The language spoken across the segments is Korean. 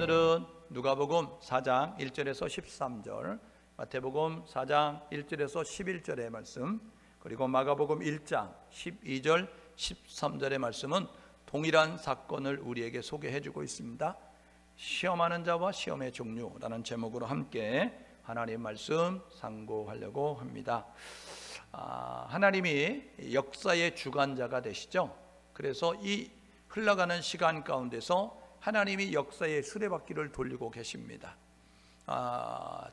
오늘은 누가복음 4장 1절에서 13절, 마태복음 4장 1절에서 11절의 말씀, 그리고 마가복음 1장 12절 13절의 말씀은 동일한 사건을 우리에게 소개해주고 있습니다. 시험하는 자와 시험의 종류라는 제목으로 함께 하나님 말씀 상고하려고 합니다. 하나님이 역사의 주관자가 되시죠. 그래서 이 흘러가는 시간 가운데서 하나님이 역사의 수레바퀴를 돌리고 계십니다.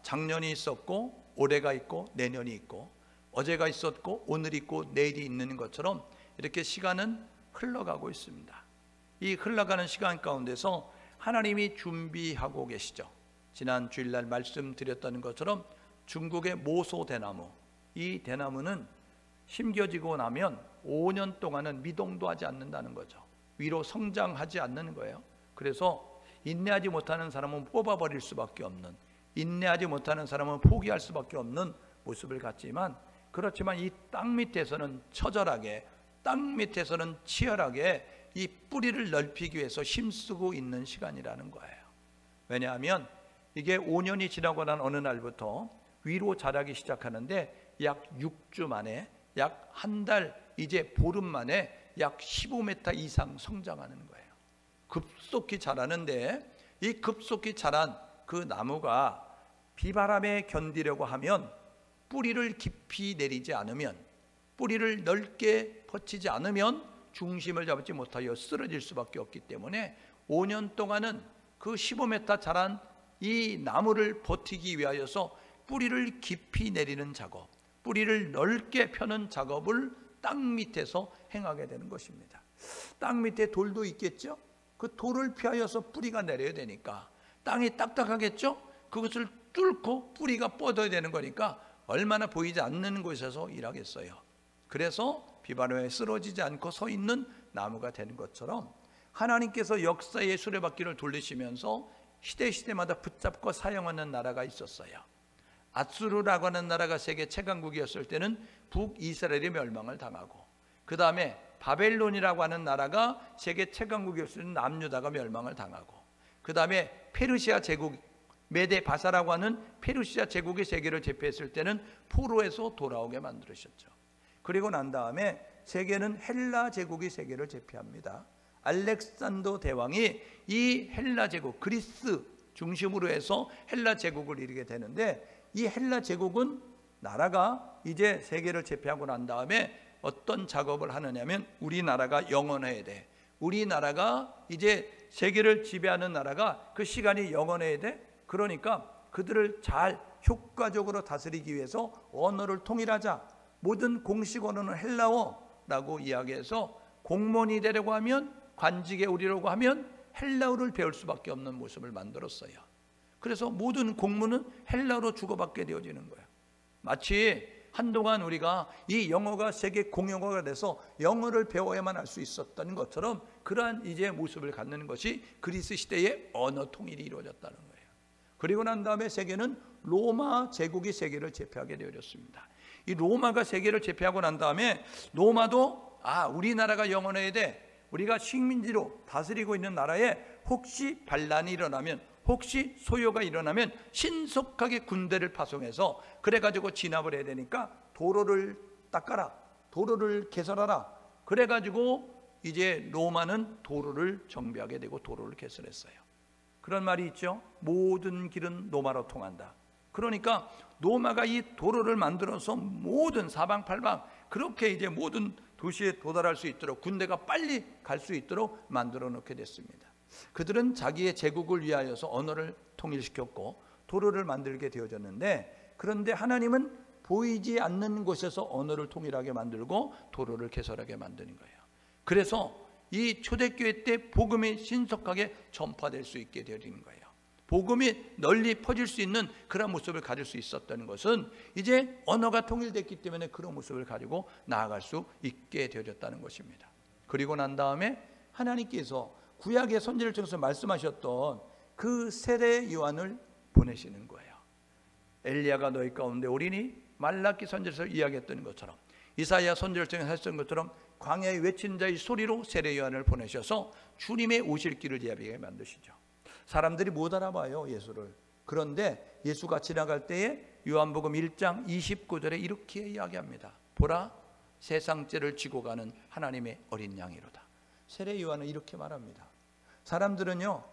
작년이 있었고 올해가 있고 내년이 있고 어제가 있었고 오늘이 있고 내일이 있는 것처럼 이렇게 시간은 흘러가고 있습니다. 이 흘러가는 시간 가운데서 하나님이 준비하고 계시죠. 지난 주일날 말씀드렸던 것처럼 중국의 모소 대나무, 이 대나무는 심겨지고 나면 5년 동안은 미동도 하지 않는다는 거죠. 위로 성장하지 않는 거예요. 그래서 인내하지 못하는 사람은 뽑아버릴 수밖에 없는, 인내하지 못하는 사람은 포기할 수밖에 없는 모습을 갖지만, 그렇지만 이 땅 밑에서는 처절하게, 땅 밑에서는 치열하게 이 뿌리를 넓히기 위해서 힘쓰고 있는 시간이라는 거예요. 왜냐하면 이게 5년이 지나고 난 어느 날부터 위로 자라기 시작하는데 약 6주 만에, 약 한 달 이제 보름 만에 약 15m 이상 성장하는 거예요. 급속히 자라는데 이 급속히 자란 그 나무가 비바람에 견디려고 하면 뿌리를 깊이 내리지 않으면, 뿌리를 넓게 뻗치지 않으면 중심을 잡지 못하여 쓰러질 수밖에 없기 때문에 5년 동안은 그 15m 자란 이 나무를 버티기 위하여서 뿌리를 깊이 내리는 작업, 뿌리를 넓게 펴는 작업을 땅 밑에서 행하게 되는 것입니다. 땅 밑에 돌도 있겠죠? 그 돌을 피하여서 뿌리가 내려야 되니까 땅이 딱딱하겠죠? 그것을 뚫고 뿌리가 뻗어야 되는 거니까 얼마나 보이지 않는 곳에서 일하겠어요. 그래서 비바람에 쓰러지지 않고 서 있는 나무가 되는 것처럼 하나님께서 역사의 수레바퀴를 돌리시면서 시대마다 붙잡고 사용하는 나라가 있었어요. 아수르라고 하는 나라가 세계 최강국이었을 때는 북이스라엘이 멸망을 당하고, 그 다음에 바벨론이라고 하는 나라가 세계 최강국이었을 때는 남유다가 멸망을 당하고, 그 다음에 페르시아 제국, 메데 바사라고 하는 페르시아 제국이 세계를 제패했을 때는 포로에서 돌아오게 만들으셨죠. 그리고 난 다음에 세계는 헬라 제국이 세계를 제패합니다. 알렉산더 대왕이 이 헬라 제국, 그리스 중심으로 해서 헬라 제국을 이루게 되는데, 이 헬라 제국은 나라가 이제 세계를 제패하고 난 다음에 어떤 작업을 하느냐면, 우리나라가 영원해야 돼. 우리나라가 이제 세계를 지배하는 나라가 그 시간이 영원해야 돼. 그러니까 그들을 잘 효과적으로 다스리기 위해서 언어를 통일하자. 모든 공식 언어는 헬라어라고 이야기해서 공무원이 되려고 하면, 관직에 오르려고 하면 헬라어를 배울 수밖에 없는 모습을 만들었어요. 그래서 모든 공무는 헬라어로 주고받게 되어지는 거예요. 마치 한동안 우리가 이 영어가 세계 공용어가 돼서 영어를 배워야만 할 수 있었던 것처럼 그러한 이제 모습을 갖는 것이 그리스 시대의 언어 통일이 이루어졌다는 거예요. 그리고 난 다음에 세계는 로마 제국이 세계를 제패하게 되어졌습니다. 이 로마가 세계를 제패하고 난 다음에 로마도 우리나라가 영원해야 돼. 우리가 식민지로 다스리고 있는 나라에 혹시 반란이 일어나면, 혹시 소요가 일어나면 신속하게 군대를 파송해서 그래가지고 진압을 해야 되니까 도로를 닦아라, 도로를 개설하라. 그래가지고 이제 로마는 도로를 정비하게 되고 도로를 개설했어요. 그런 말이 있죠. 모든 길은 로마로 통한다. 그러니까 로마가 이 도로를 만들어서 모든 사방팔방 그렇게 이제 모든 도시에 도달할 수 있도록, 군대가 빨리 갈 수 있도록 만들어 놓게 됐습니다. 그들은 자기의 제국을 위하여서 언어를 통일시켰고 도로를 만들게 되어졌는데, 그런데 하나님은 보이지 않는 곳에서 언어를 통일하게 만들고 도로를 개설하게 만드는 거예요. 그래서 이 초대교회 때 복음이 신속하게 전파될 수 있게 되어지는 거예요. 복음이 널리 퍼질 수 있는 그런 모습을 가질 수 있었던 것은 이제 언어가 통일됐기 때문에 그런 모습을 가지고 나아갈 수 있게 되어졌다는 것입니다. 그리고 난 다음에 하나님께서 구약의 선지자를 통해서 말씀하셨던 그 세례 요한을 보내시는 거예요. 엘리야가 너희 가운데 오리니, 말라기 선지자에서 이야기했던 것처럼, 이사야 선지자를 통해서 했던 것처럼 광야에 외친 자의 소리로 세례 요한을 보내셔서 주님의 오실 길을 예비하게 만드시죠. 사람들이 못 알아봐요, 예수를. 그런데 예수가 지나갈 때에 요한복음 1장 29절에 이렇게 이야기합니다. 보라, 세상 죄를 지고 가는 하나님의 어린 양이로다. 세례 요한은 이렇게 말합니다. 사람들은요,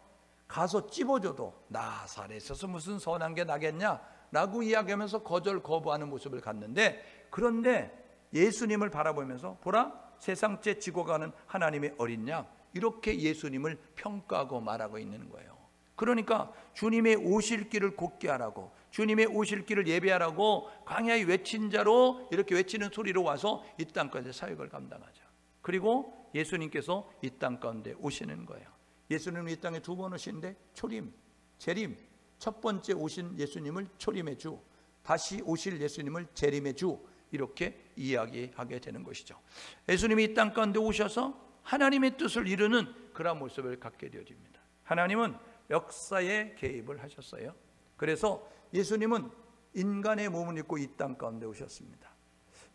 가서 찝어줘도 나사렛에서 무슨 선한 게 나겠냐 라고 이야기하면서 거절거부하는 모습을 갖는데, 그런데 예수님을 바라보면서 보라, 세상 죄 지고 가는 하나님의 어린 양, 이렇게 예수님을 평가하고 말하고 있는 거예요. 그러니까 주님의 오실 길을 곧게 하라고, 주님의 오실 길을 예배하라고 광야에 외친 자로 이렇게 외치는 소리로 와서 이 땅 가운데 사역을 감당하죠. 그리고 예수님께서 이 땅 가운데 오시는 거예요. 예수님은 이 땅에 두 번 오시는데 초림, 재림, 첫 번째 오신 예수님을 초림의 주, 다시 오실 예수님을 재림의 주, 이렇게 이야기하게 되는 것이죠. 예수님이 이 땅 가운데 오셔서 하나님의 뜻을 이루는 그런 모습을 갖게 되어집니다. 하나님은 역사에 개입을 하셨어요. 그래서 예수님은 인간의 몸을 입고 이 땅 가운데 오셨습니다.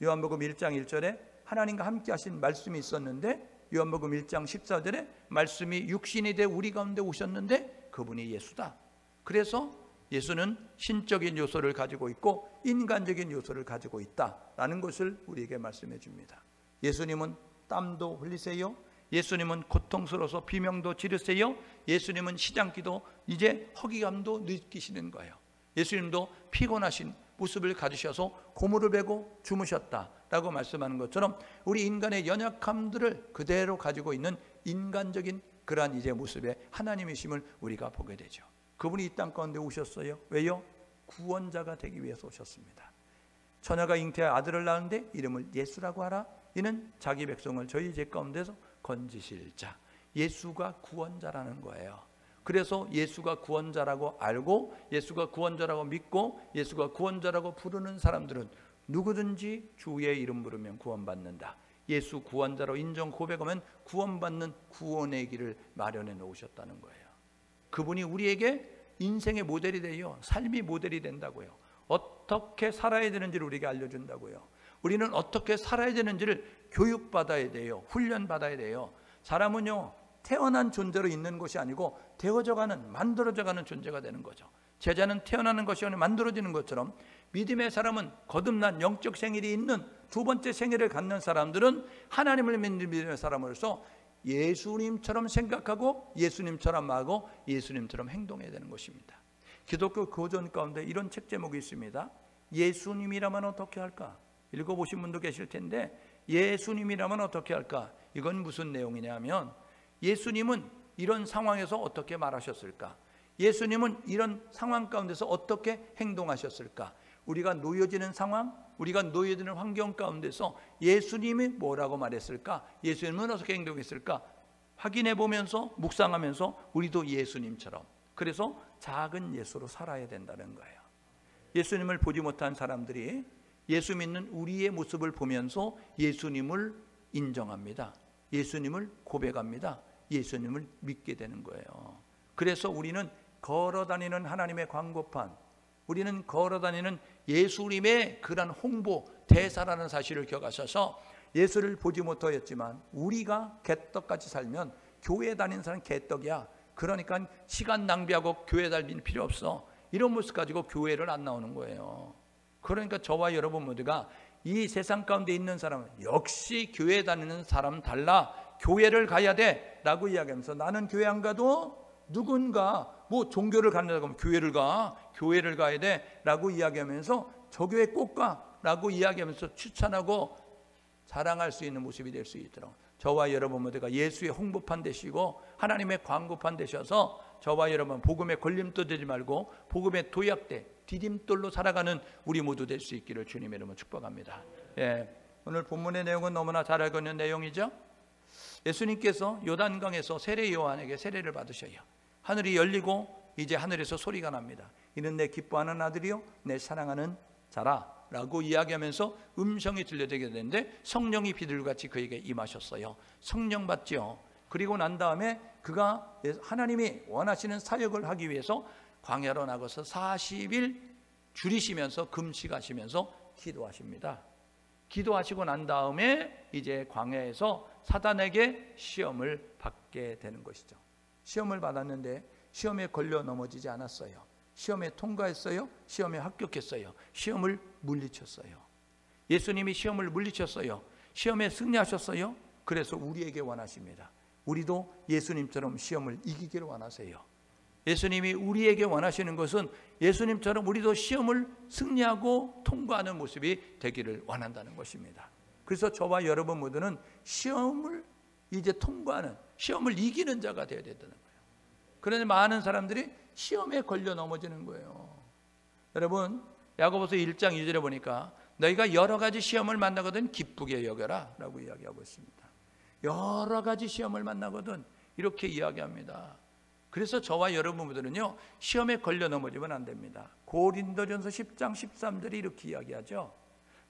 요한복음 1장 1절에 하나님과 함께 하신 말씀이 있었는데, 요한복음 1장 14절에 말씀이 육신이 돼 우리 가운데 오셨는데 그분이 예수다. 그래서 예수는 신적인 요소를 가지고 있고 인간적인 요소를 가지고 있다라는 것을 우리에게 말씀해 줍니다. 예수님은 땀도 흘리세요. 예수님은 고통스러워서 비명도 지르세요. 예수님은 시장기도 이제 허기감도 느끼시는 거예요. 예수님도 피곤하신 모습을 가지셔서 고무를 베고 주무셨다라고 말씀하는 것처럼 우리 인간의 연약함들을 그대로 가지고 있는 인간적인 그러한 이제 모습의 하나님이심을 우리가 보게 되죠. 그분이 이 땅 가운데 오셨어요. 왜요? 구원자가 되기 위해서 오셨습니다. 처녀가 잉태하여 아들을 낳았는데 이름을 예수라고 하라. 이는 자기 백성을 저희 죄 가운데서 건지실 자. 예수가 구원자라는 거예요. 그래서 예수가 구원자라고 알고 예수가 구원자라고 믿고 예수가 구원자라고 부르는 사람들은 누구든지 주의 이름 부르면 구원받는다. 예수 구원자로 인정 고백하면 구원받는 구원의 길을 마련해 놓으셨다는 거예요. 그분이 우리에게 인생의 모델이 돼요. 삶이 모델이 된다고요. 어떻게 살아야 되는지를 우리에게 알려준다고요. 우리는 어떻게 살아야 되는지를 교육받아야 돼요. 훈련받아야 돼요. 사람은요, 태어난 존재로 있는 것이 아니고 되어져가는, 만들어져가는 존재가 되는 거죠. 제자는 태어나는 것이 아니라 만들어지는 것처럼 믿음의 사람은 거듭난 영적 생일이 있는 두 번째 생일을 갖는 사람들은 하나님을 믿는 믿음의 사람으로서 예수님처럼 생각하고 예수님처럼 말하고 예수님처럼 행동해야 되는 것입니다. 기독교 교전 가운데 이런 책 제목이 있습니다. 예수님이라면 어떻게 할까? 읽어보신 분도 계실 텐데 예수님이라면 어떻게 할까? 이건 무슨 내용이냐면 예수님은 이런 상황에서 어떻게 말하셨을까? 예수님은 이런 상황 가운데서 어떻게 행동하셨을까? 우리가 놓여지는 상황, 우리가 놓여지는 환경 가운데서 예수님이 뭐라고 말했을까? 예수님은 어떻게 행동했을까? 확인해 보면서 묵상하면서 우리도 예수님처럼, 그래서 작은 예수로 살아야 된다는 거예요. 예수님을 보지 못한 사람들이 예수 믿는 우리의 모습을 보면서 예수님을 인정합니다. 예수님을 고백합니다. 예수님을 믿게 되는 거예요. 그래서 우리는 걸어다니는 하나님의 광고판, 우리는 걸어다니는 예수님의 그런 홍보 대사라는 사실을 기억하셔서 예수를 보지 못하였지만 우리가 개떡같이 살면 교회 다니는 사람은 개떡이야. 그러니까 시간 낭비하고 교회 다닐 필요 없어. 이런 모습 가지고 교회를 안 나오는 거예요. 그러니까 저와 여러분 모두가 이 세상 가운데 있는 사람은 역시 교회 다니는 사람 달라, 교회를 가야 돼 라고 이야기하면서 나는 교회 안 가도 누군가 뭐 종교를 갖는다고 하면 교회를 가야 돼 라고 이야기하면서 저 교회 꼭 가 라고 이야기하면서 추천하고 자랑할 수 있는 모습이 될 수 있도록 저와 여러분 모두가 예수의 홍보판 되시고 하나님의 광고판 되셔서 저와 여러분 복음의 걸림돌 되지 말고 복음의 도약대 디딤돌로 살아가는 우리 모두 될 수 있기를 주님의 이름으로 축복합니다. 오늘 본문의 내용은 너무나 잘 알고 있는 내용이죠. 예수님께서 요단강에서 세례 요한에게 세례를 받으셔요. 하늘이 열리고 이제 하늘에서 소리가 납니다. 이는 내 기뻐하는 아들이요 내 사랑하는 자라 라고 이야기하면서 음성이 들려되게 되는데 성령이 비둘기같이 그에게 임하셨어요. 성령 받죠. 그리고 난 다음에 그가 하나님이 원하시는 사역을 하기 위해서 광야로 나가서 40일 줄이시면서 금식하시면서 기도하십니다. 기도하시고 난 다음에 이제 광야에서 사단에게 시험을 받게 되는 것이죠. 시험을 받았는데 시험에 걸려 넘어지지 않았어요. 시험에 통과했어요. 시험에 합격했어요. 시험을 물리쳤어요. 예수님이 시험을 물리쳤어요. 시험에 승리하셨어요. 그래서 우리에게 원하십니다. 우리도 예수님처럼 시험을 이기기를 원하세요. 예수님이 우리에게 원하시는 것은 예수님처럼 우리도 시험을 승리하고 통과하는 모습이 되기를 원한다는 것입니다. 그래서 저와 여러분 모두는 시험을 이제 통과하는, 시험을 이기는 자가 되어야 된다는 거예요. 그런데 많은 사람들이 시험에 걸려 넘어지는 거예요. 여러분, 야고보서 1장 2절에 보니까 너희가 여러 가지 시험을 만나거든 기쁘게 여겨라 라고 이야기하고 있습니다. 여러 가지 시험을 만나거든 이렇게 이야기합니다. 그래서 저와 여러분들은요, 시험에 걸려 넘어지면 안 됩니다. 고린도전서 10장 13절이 이렇게 이야기하죠.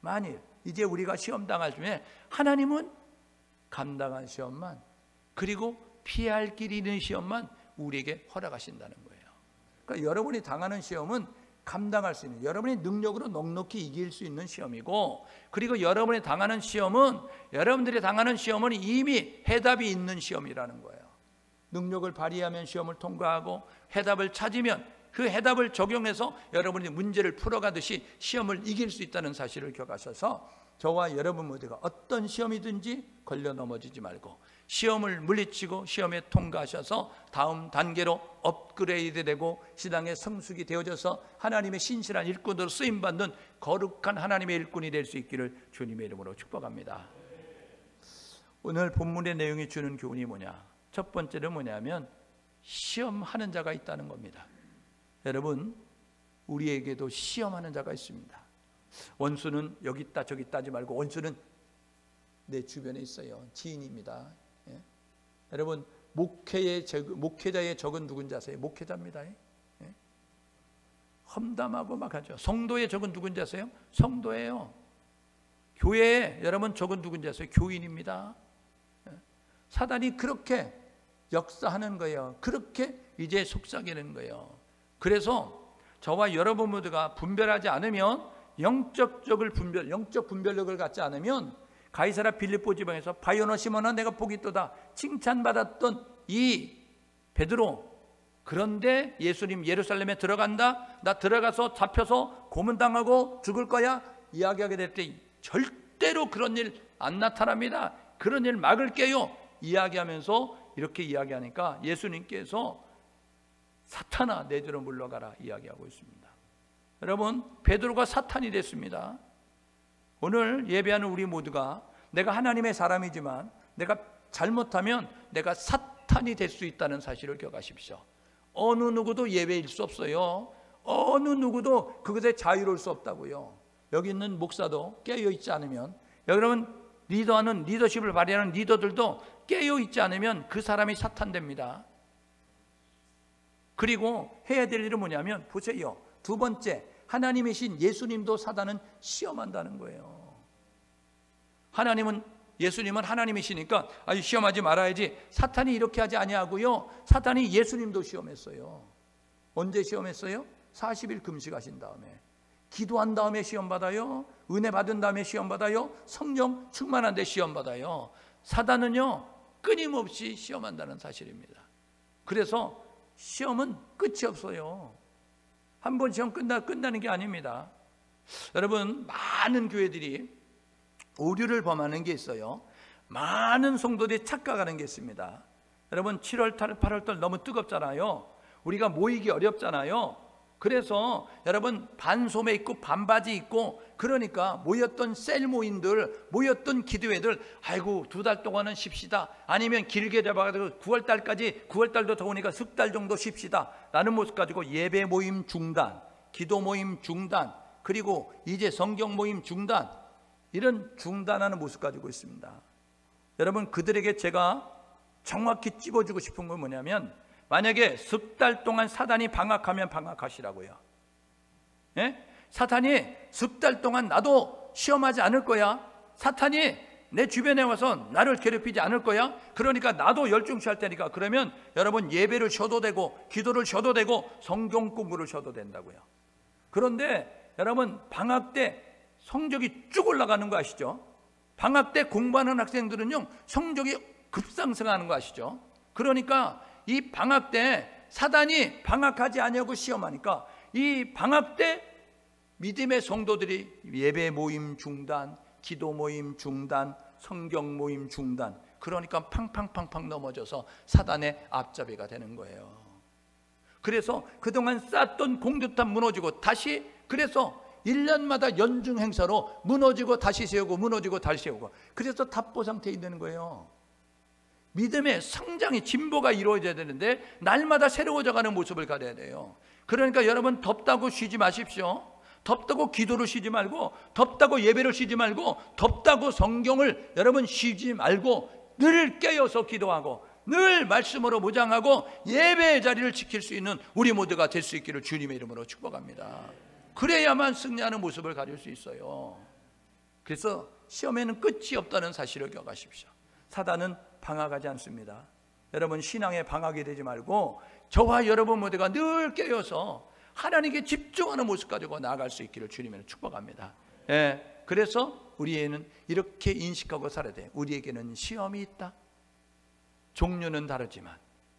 만일 이제 우리가 시험 당할 중에 하나님은 감당한 시험만, 그리고 피할 길이 있는 시험만 우리에게 허락하신다는 거예요. 그러니까 여러분이 당하는 시험은 감당할 수 있는, 여러분의 능력으로 넉넉히 이길 수 있는 시험이고, 그리고 여러분이 당하는 시험은, 여러분들이 당하는 시험은 이미 해답이 있는 시험이라는 거예요. 능력을 발휘하면 시험을 통과하고, 해답을 찾으면 그 해답을 적용해서 여러분이 문제를 풀어가듯이 시험을 이길 수 있다는 사실을 기억하셔서 저와 여러분 모두가 어떤 시험이든지 걸려 넘어지지 말고 시험을 물리치고 시험에 통과하셔서 다음 단계로 업그레이드 되고 신앙의 성숙이 되어져서 하나님의 신실한 일꾼으로 쓰임받는 거룩한 하나님의 일꾼이 될 수 있기를 주님의 이름으로 축복합니다. 오늘 본문의 내용이 주는 교훈이 뭐냐? 첫 번째는 뭐냐면 시험하는 자가 있다는 겁니다. 여러분, 우리에게도 시험하는 자가 있습니다. 원수는 여기 있다 저기 있다 하지 말고 원수는 내 주변에 있어요. 지인입니다. 예? 여러분, 목회자의 적은 누군지 아세요? 목회자입니다. 예? 험담하고 막 하죠. 성도의 적은 누군지 아세요? 성도예요. 교회에 여러분 적은 누군지 아세요? 교인입니다. 예? 사단이 그렇게 역사하는 거예요. 그렇게 이제 속삭이는 거예요. 그래서 저와 여러분 모두가 분별하지 않으면, 영적 분별력을 갖지 않으면, 가이사랴 빌립보 지방에서 바요너 시몬아 내가 복이 있도다 칭찬받았던 이 베드로, 그런데 예수님 예루살렘에 들어간다, 나 들어가서 잡혀서 고문당하고 죽을 거야 이야기하게 될 때 절대로 그런 일 안 나타납니다. 그런 일 막을게요 이야기하면서 이렇게 이야기하니까 예수님께서 사탄아 내주로 물러가라 이야기하고 있습니다. 여러분, 베드로가 사탄이 됐습니다. 오늘 예배하는 우리 모두가 내가 하나님의 사람이지만 내가 잘못하면 내가 사탄이 될 수 있다는 사실을 기억하십시오. 어느 누구도 예배일 수 없어요. 어느 누구도 그것에 자유로울 수 없다고요. 여기 있는 목사도 깨어있지 않으면, 여러분 리더하는, 리더십을 발휘하는 리더들도 깨어있지 않으면 그 사람이 사탄 됩니다. 그리고 해야 될 일은 뭐냐면, 보세요. 두 번째, 하나님이신 예수님도 사단은 시험한다는 거예요. 예수님은 하나님이시니까 시험하지 말아야지. 사탄이 이렇게 하지 아니하고요, 사탄이 예수님도 시험했어요. 언제 시험했어요? 40일 금식하신 다음에, 기도한 다음에 시험받아요. 은혜 받은 다음에 시험받아요. 성령 충만한 데 시험받아요. 사단은요 끊임없이 시험한다는 사실입니다. 그래서 시험은 끝이 없어요. 한 번 시험 끝나는 게 아닙니다. 여러분, 많은 교회들이 오류를 범하는 게 있어요. 많은 성도들이 착각하는 게 있습니다. 여러분, 7월달 8월달 너무 뜨겁잖아요. 우리가 모이기 어렵잖아요. 그래서 여러분 반소매 입고 반바지 입고, 그러니까 모였던 셀 모임들, 모였던 기도회들, 아이고 2달 동안은 쉽시다, 아니면 길게 잡아가지고 9월달도 더우니까 10달 정도 쉽시다 라는 모습 가지고 예배 모임 중단, 기도 모임 중단, 그리고 이제 성경 모임 중단, 이런 중단하는 모습 가지고 있습니다. 여러분, 그들에게 제가 정확히 찝어주고 싶은 건 뭐냐면, 만약에 10달 동안 사단이 방학하면 방학하시라고요. 예? 사탄이 10달 동안 나도 시험하지 않을 거야, 사탄이 내 주변에 와서 나를 괴롭히지 않을 거야, 그러니까 나도 열중시할 테니까, 그러면 여러분 예배를 쉬어도 되고 기도를 쉬어도 되고 성경 공부를 쉬어도 된다고요. 그런데 여러분, 방학 때 성적이 쭉 올라가는 거 아시죠? 방학 때 공부하는 학생들은요 성적이 급상승하는 거 아시죠? 그러니까 이 방학 때 사단이 방학하지 아니하고 시험하니까 이 방학 때 믿음의 성도들이 예배 모임 중단, 기도 모임 중단, 성경 모임 중단, 그러니까 팡팡팡팡 넘어져서 사단의 앞잡이가 되는 거예요. 그래서 그동안 쌓던 공두탑 무너지고 다시, 그래서 1년마다 연중 행사로 무너지고 다시 세우고 무너지고 다시 세우고, 그래서 답보 상태에 있는 거예요. 믿음의 성장이, 진보가 이루어져야 되는데 날마다 새로워져 가는 모습을 가져야 돼요. 그러니까 여러분, 덥다고 쉬지 마십시오. 덥다고 기도를 쉬지 말고, 덥다고 예배를 쉬지 말고, 덥다고 성경을 여러분 쉬지 말고 늘 깨어서 기도하고 늘 말씀으로 무장하고 예배의 자리를 지킬 수 있는 우리 모두가 될 수 있기를 주님의 이름으로 축복합니다. 그래야만 승리하는 모습을 가질 수 있어요. 그래서 시험에는 끝이 없다는 사실을 기억하십시오. 사단은 방학하지 않습니다. 여러분, 신앙에 방학이 되지 말고 저와 여러분 모두가 늘 깨어서 하나님께 집중하는 모습 가지고 나아갈 수 있기를 주님으로 축복합니다. 그래서 우리에는 이렇게 인식하고 살아야 돼요. 우리에게는 시험이 있다. 종류는 다르지만,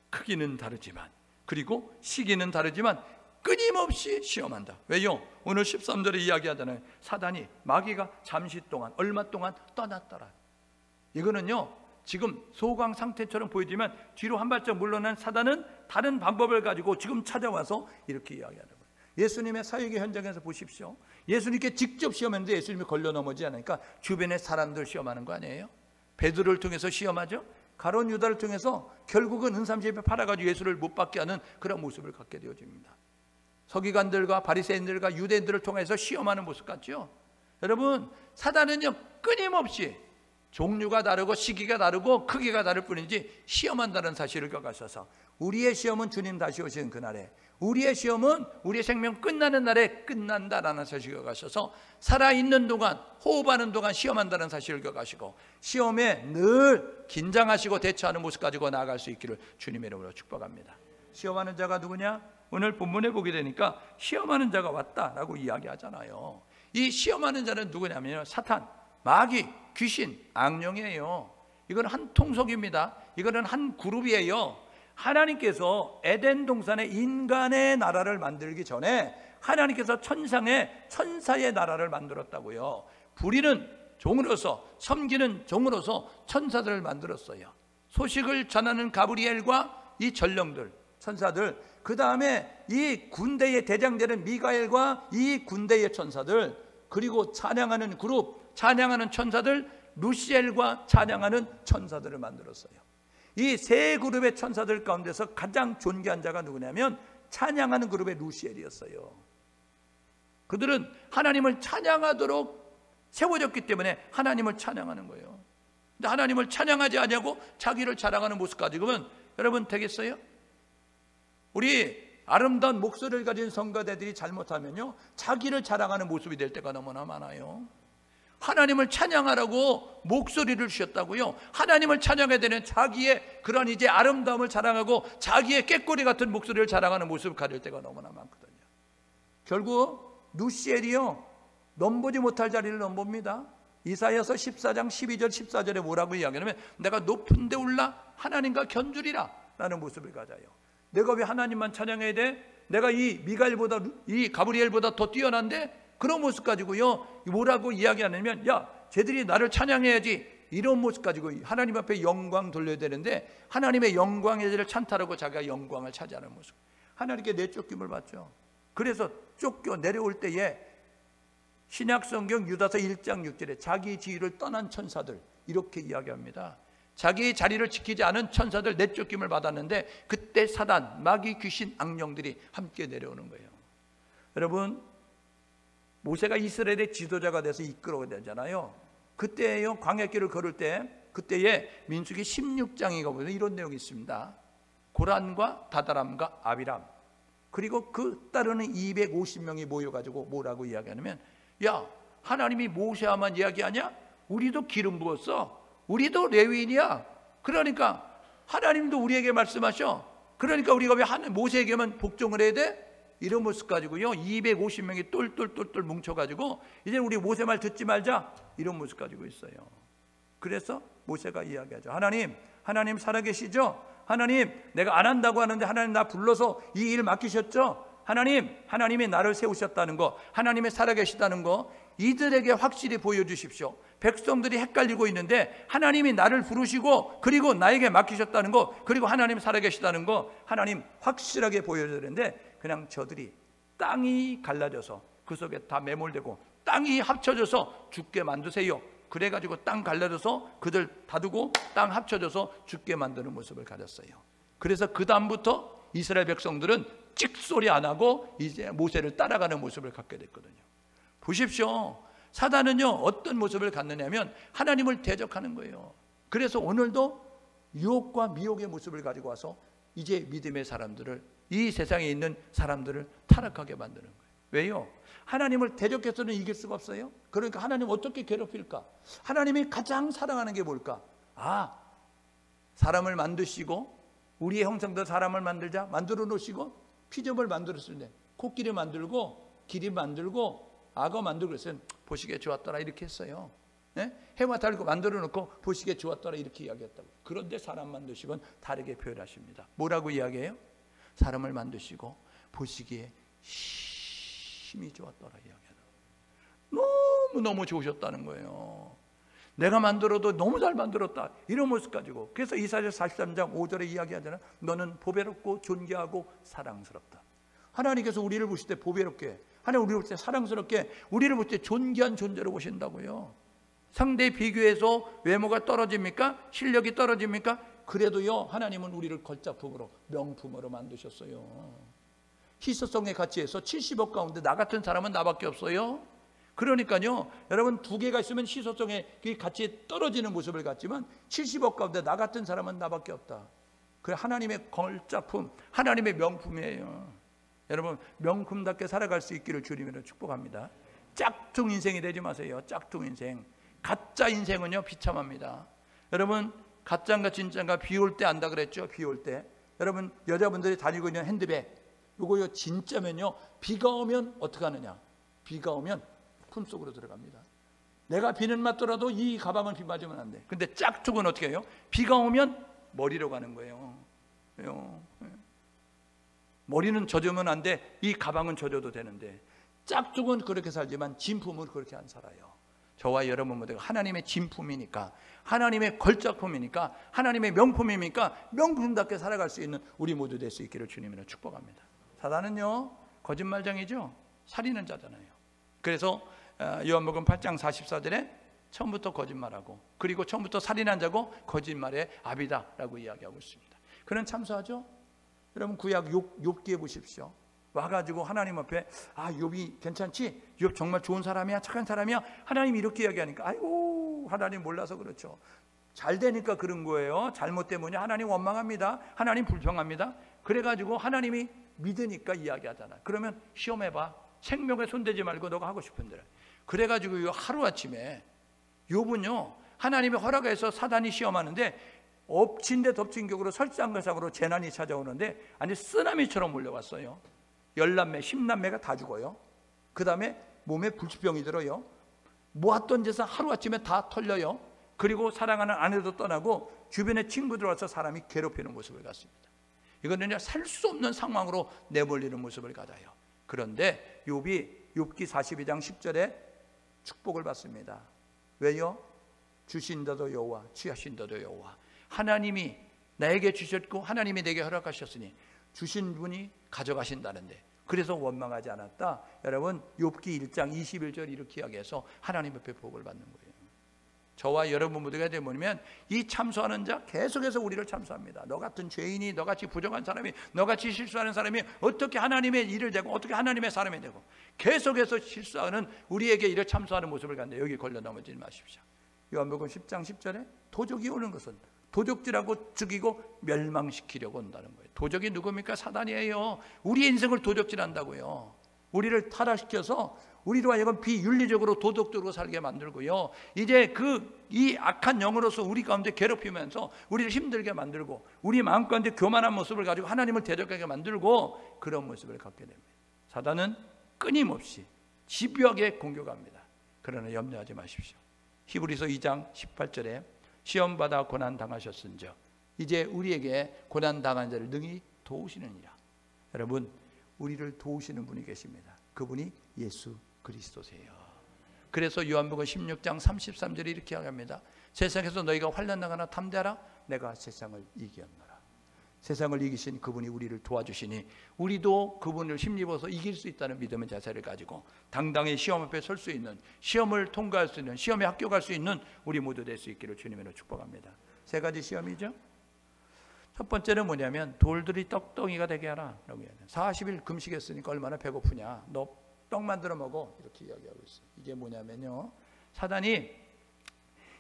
크기는 다르지만, 그리고 시기는 다르지만 끊임없이 시험한다. 왜요? 오늘 13절에 이야기하잖아요. 사단이, 마귀가 잠시 동안, 얼마 동안 떠났더라. 이거는요, 지금 소강 상태처럼 보이지만 뒤로 한 발짝 물러난 사단은 다른 방법을 가지고 지금 찾아와서 이렇게 이야기하는 거예요. 예수님의 사역의 현장에서 보십시오. 예수님께 직접 시험했는데 예수님이 걸려 넘어지지 않으니까 주변의 사람들 시험하는 거 아니에요? 베드로를 통해서 시험하죠. 가룟 유다를 통해서 결국은 은삼십에 팔아가지고 예수를 못 받게 하는 그런 모습을 갖게 되어집니다. 서기관들과 바리새인들과 유대인들을 통해서 시험하는 모습 같죠. 여러분, 사단은요 끊임없이 종류가 다르고 시기가 다르고 크기가 다를 뿐이지 시험한다는 사실을 기억하셔서, 우리의 시험은 주님 다시 오시는 그날에, 우리의 시험은 우리의 생명 끝나는 날에 끝난다라는 사실을 기억하셔서 살아있는 동안, 호흡하는 동안 시험한다는 사실을 기억하시고 시험에 늘 긴장하시고 대처하는 모습 가지고 나아갈 수 있기를 주님의 이름으로 축복합니다. 시험하는 자가 누구냐? 오늘 본문에 보게 되니까 시험하는 자가 왔다라고 이야기하잖아요. 이 시험하는 자는 누구냐면 사탄, 마귀, 귀신, 악령이에요. 이건 한 통속입니다. 이거는 한 그룹이에요. 하나님께서 에덴 동산에 인간의 나라를 만들기 전에 하나님께서 천사의 나라를 만들었다고요. 부리는 종으로서, 섬기는 종으로서 천사들을 만들었어요. 소식을 전하는 가브리엘과 이 전령들, 천사들, 그 다음에 이 군대의 대장되는 미가엘과 이 군대의 천사들, 그리고 찬양하는 그룹, 찬양하는 천사들, 루시엘과 찬양하는 천사들을 만들었어요. 이 세 그룹의 천사들 가운데서 가장 존귀한 자가 누구냐면 찬양하는 그룹의 루시엘이었어요. 그들은 하나님을 찬양하도록 세워졌기 때문에 하나님을 찬양하는 거예요. 근데 하나님을 찬양하지 않냐고 자기를 자랑하는 모습 가지고는 여러분 되겠어요? 우리 아름다운 목소리를 가진 성가대들이 잘못하면요 자기를 자랑하는 모습이 될 때가 너무나 많아요. 하나님을 찬양하라고 목소리를 주셨다고요. 하나님을 찬양해야 되는 자기의 그런 이제 아름다움을 자랑하고 자기의 꾀꼬리 같은 목소리를 자랑하는 모습을 가질 때가 너무나 많거든요. 결국 루시엘이요 넘보지 못할 자리를 넘봅니다. 이사야서 14장 12절 14절에 뭐라고 이야기하냐면 내가 높은 데 올라 하나님과 견주리라 라는 모습을 가져요. 내가 왜 하나님만 찬양해야 돼? 내가 이 미가엘보다, 이 가브리엘보다 더 뛰어난데? 그런 모습 가지고요 뭐라고 이야기하냐면 야 쟤들이 나를 찬양해야지, 이런 모습 가지고 하나님 앞에 영광 돌려야 되는데 하나님의 영광의 자리를 찬탈하고 자기가 영광을 차지하는 모습, 하나님께 내쫓김을 받죠. 그래서 쫓겨 내려올 때에 신약성경 유다서 1장 6절에 자기 지위를 떠난 천사들 이렇게 이야기합니다. 자기 자리를 지키지 않은 천사들 내쫓김을 받았는데 그때 사단, 마귀, 귀신, 악령들이 함께 내려오는 거예요. 여러분, 모세가 이스라엘의 지도자가 돼서 이끌어야 되잖아요. 그때요 광야길을 걸을 때 그때에 민수기 16장에 가보면 이런 내용이 있습니다. 고란과 다다람과 아비람 그리고 그 따르는 250명이 모여가지고 뭐라고 이야기하냐면 야 하나님이 모세와만 이야기하냐? 우리도 기름 부었어. 우리도 레위인이야. 그러니까 하나님도 우리에게 말씀하셔. 그러니까 우리가 왜 모세에게만 복종을 해야 돼? 이런 모습 가지고요 250명이 똘똘똘똘 뭉쳐가지고 이제 우리 모세 말 듣지 말자 이런 모습 가지고 있어요. 그래서 모세가 이야기하죠. 하나님 살아계시죠? 하나님, 내가 안 한다고 하는데 하나님 나 불러서 이 일 맡기셨죠? 하나님이 나를 세우셨다는 거, 하나님이 살아계시다는 거 이들에게 확실히 보여주십시오. 백성들이 헷갈리고 있는데 하나님이 나를 부르시고 그리고 나에게 맡기셨다는 거, 그리고 하나님 살아계시다는 거 하나님 확실하게 보여주는데 그냥 저들이 땅이 갈라져서 그 속에 다 매몰되고 땅이 합쳐져서 죽게 만드세요. 그래가지고 땅 갈라져서 그들 다두고 땅 합쳐져서 죽게 만드는 모습을 가졌어요. 그래서 그 다음부터 이스라엘 백성들은 찍소리 안 하고 이제 모세를 따라가는 모습을 갖게 됐거든요. 보십시오. 사단은요 어떤 모습을 갖느냐면 하나님을 대적하는 거예요. 그래서 오늘도 유혹과 미혹의 모습을 가지고 와서 이제 믿음의 사람들을, 이 세상에 있는 사람들을 타락하게 만드는 거예요. 왜요? 하나님을 대적해서는 이길 수가 없어요. 그러니까 하나님 어떻게 괴롭힐까? 하나님이 가장 사랑하는 게 뭘까? 사람을 만드시고 우리의 형상대로 사람을 만들어 놓으시고 피조물 만들었을 때 코끼리 만들고 기리 만들고 악어 만들고 그랬어요. 보시기에 좋았더라 이렇게 했어요. 네? 해와 달고 만들어 놓고 보시기에 좋았더라 이렇게 이야기했다고. 그런데 사람 만드시곤 다르게 표현하십니다. 뭐라고 이야기해요? 사람을 만드시고 보시기에 힘이 좋았더라 이야기하다. 너무 좋으셨다는 거예요. 내가 만들어도 너무 잘 만들었다 이런 모습 가지고. 그래서 이사야 43장 5절에 이야기하잖아요. 너는 보배롭고 존귀하고 사랑스럽다. 하나님께서 우리를 보실 때 보배롭게, 하나님 우리를 볼 때 사랑스럽게, 우리를 볼 때 존귀한 존재로 보신다고요. 상대에 비교해서 외모가 떨어집니까? 실력이 떨어집니까? 그래도요 하나님은 우리를 걸작품으로 명품으로 만드셨어요. 희소성의 가치에서 70억 가운데 나 같은 사람은 나밖에 없어요. 그러니까요 여러분, 두 개가 있으면 희소성의 그 가치에 떨어지는 모습을 갖지만 70억 가운데 나 같은 사람은 나밖에 없다. 그래 하나님의 걸작품, 하나님의 명품이에요. 여러분, 명품답게 살아갈 수 있기를 주님으로 축복합니다. 짝퉁 인생이 되지 마세요. 짝퉁 인생. 가짜 인생은요 비참합니다. 여러분, 가짜인가 진짜인가 비 올 때 안다 그랬죠. 비 올 때 여러분, 여자분들이 다니고 있는 핸드백, 이거요 진짜면요 비가 오면 어떻게 하느냐, 비가 오면 품속으로 들어갑니다. 내가 비는 맞더라도 이 가방은 비 맞으면 안 돼. 근데 짝퉁은 어떻게 해요? 비가 오면 머리로 가는 거예요. 머리는 젖으면 안 돼. 이 가방은 젖어도 되는데 짝퉁은 그렇게 살지만 진품은 그렇게 안 살아요. 저와 여러분 모두가 하나님의 진품이니까, 하나님의 걸작품이니까, 하나님의 명품이니까 명품답게 살아갈 수 있는 우리 모두 될 수 있기를 주님으로 축복합니다. 사단은요 거짓말장이죠. 살인은 자잖아요. 그래서 요한복음 8장 44절에 처음부터 거짓말하고 그리고 처음부터 살인한 자고 거짓말의 아비다라고 이야기하고 있습니다. 그는 참소하죠. 여러분, 구약 욥기에 보십시오. 와가지고 하나님 앞에 욥이 괜찮지? 욥 정말 좋은 사람이야, 착한 사람이야. 하나님 이렇게 이야기하니까 아이고 하나님 몰라서 그렇죠. 잘 되니까 그런 거예요. 잘못 때문에 하나님 원망합니다. 하나님 불평합니다. 그래가지고 하나님이 믿으니까 이야기하잖아. 그러면 시험해봐. 생명에 손대지 말고 너가 하고 싶은 대로. 그래가지고 하루아침에 욥은요 하나님의 허락해서 사단이 시험하는데 엎친 데 덮친 격으로 설상가상으로 재난이 찾아오는데 아니 쓰나미처럼 몰려왔어요. 10남매 10남매가 다 죽어요. 그 다음에 몸에 불치병이 들어요. 모았던 재산 하루아침에 다 털려요. 그리고 사랑하는 아내도 떠나고 주변에 친구들 와서 사람이 괴롭히는 모습을 갖습니다. 이거는 살 수 없는 상황으로 내몰리는 모습을 가져요. 그런데 욥이 욥기 42장 10절에 축복을 받습니다. 왜요? 주신다도 여호와, 취하신다도 여호와. 하나님이 나에게 주셨고 하나님이 내게 허락하셨으니 주신 분이 가져가신다는데 그래서 원망하지 않았다. 여러분, 욥기 1장 21절 이렇게 이야기해서 하나님 앞에 복을 받는 거예요. 저와 여러분 모두가 되면 이 참소하는 자 계속해서 우리를 참소합니다. 너 같은 죄인이, 너같이 부정한 사람이, 너같이 실수하는 사람이 어떻게 하나님의 일을 되고 어떻게 하나님의 사람이 되고 계속해서 실수하는 우리에게 이를 참소하는 모습을 갖는데 여기 걸려 넘어지지 마십시오. 요한복음 10장 10절에 도적이 오는 것은 도적질하고 죽이고 멸망시키려고 온다는 거예요. 도적이 누굽니까? 사단이에요. 우리의 인생을 도적질한다고요. 우리를 타락시켜서 우리로 하여금 비윤리적으로 도덕적으로 살게 만들고요. 이제 이 악한 영으로서 우리 가운데 괴롭히면서 우리를 힘들게 만들고 우리 마음 가운데 교만한 모습을 가지고 하나님을 대적하게 만들고 그런 모습을 갖게 됩니다. 사단은 끊임없이 집요하게 공격합니다. 그러나 염려하지 마십시오. 히브리서 2장 18절에 시험받아 고난 당하셨은즉 이제 우리에게 고난 당한 자를 능히 도우시느니라. 여러분, 우리를 도우시는 분이 계십니다. 그분이 예수 그리스도세요. 그래서 요한복음 16장 33절에 이렇게 합니다. 세상에서 너희가 환난 나가나 담대하라. 내가 세상을 이겼노라. 세상을 이기신 그분이 우리를 도와주시니 우리도 그분을 힘입어서 이길 수 있다는 믿음의 자세를 가지고 당당히 시험 앞에 설 수 있는, 시험을 통과할 수 있는, 시험에 합격할 수 있는 우리 모두 될 수 있기를 주님으로 축복합니다. 세 가지 시험이죠. 첫 번째는 뭐냐면 돌들이 떡덩이가 되게 하라 라고 해요. 40일 금식했으니까 얼마나 배고프냐, 너 떡 만들어 먹어, 이렇게 이야기하고 있어요. 이게 뭐냐면요, 사단이